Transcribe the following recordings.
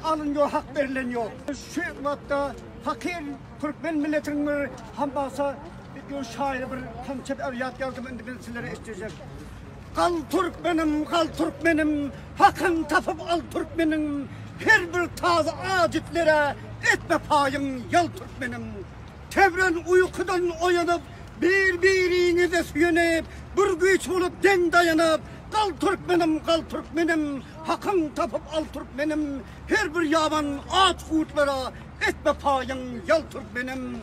alınıyor, hak verileniyor. Şu vatta fakir Türkmen milletinin bir hambasa bir şair bir hamçep evliyat yardım indirin sizlere isteyecek. Kal Türkmenim, hakkın tapıp al Türkmenim, her bir taze acitlere etme payım yal Türkmenim. Tevren uykudan uyanıp, birbirinize süyenip, bir güç olup den dayanıp, kal Türkmenim, hakkın tapıp al Türkmenim, her bir yaman ağaç kutlara etme payım yal Türkmenim.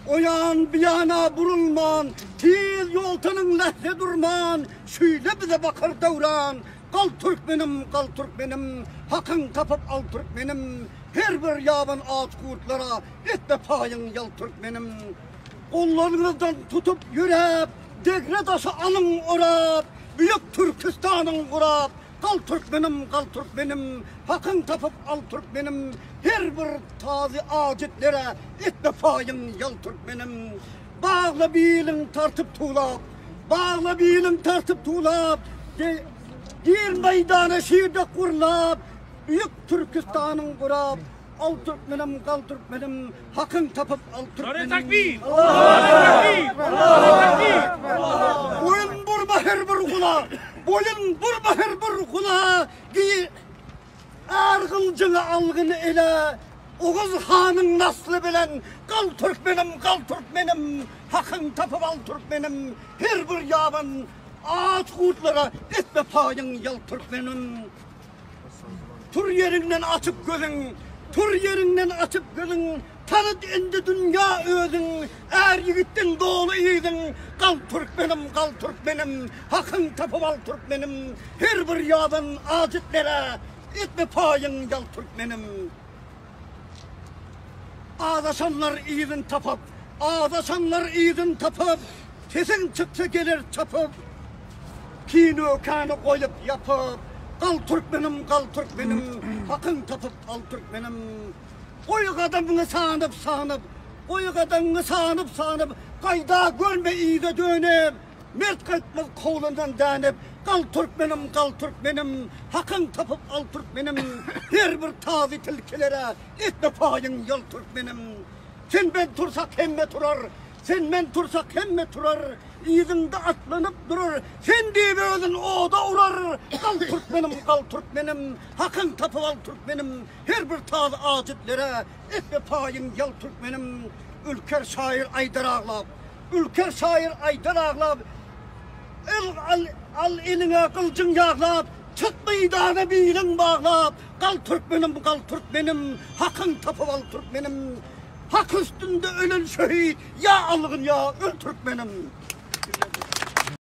Oyan bir yana burulman, til yoltanın lehre durman, şöyle bize bakar davran. Kal Türkmenim, hakkın tapıp al Türkmenim, her bir yaban ağaç kurtlara etme payın yal Türkmenim. Kollarınızdan tutup yürep, degre taşı alın orap, büyük Türkistan'ın kurap. Kal Türkmenim, hakkın tapıp al Türkmenim, her bir taze acitlere etme payın yal Türkmenim. Bağla bilin tartıp tuğlap, bir meydana şiirde kurlap, büyük Türkistan'ın kurap. Al Türkmenim, kal Türkmenim, hakkın tapıp al Türkmenim. Takbir! Boyun vurma her bir kula, Argılcını algını ele, Oğuz Han'ın naslı bilen, kal Türkmenim, hakkın tapıp al Türkmenim, her bir yaban ağaç kurtlara etme payın yal Türkmenim. Tur yerinden açıp gözün, tanıt indi dünya özün, er yigittin doğulu iydin, kal Türkmenim, hakkın tapıp al Türkmenim, her bir yaban acitlere etme payın yal Türkmenim. Ağdaşanlar iydin tapıp, sesin çıksa gelir çapıp, kino kanı koyup yapıp, kal Türkmenim, hakkın tapıp al Türkmenim. Koyuk adamını sanıp, kayda görme iyide dönüp, mert kaytmaz kolundan dönüp, kal Türkmenim, hakkın tapıp al Türkmenim, her bir taze tilkilere etme payın yal Türkmenim. Sen ben tursak hemme turar, izinde atlanıp durur, sen diye özün oda uğrar. Kal Türkmenim, hakkın tapıp al Türkmenim, her bir taze acitlere etme payın yal Türkmenim. Ülker şair Aydar ağlap, al eline kılcın yağlap, çık meydana bilin bağlap. Kal Türkmenim, hakkın tapıp al Türkmenim. Hak üstünde ölen şehit, ya algın ya öl Türkmenim.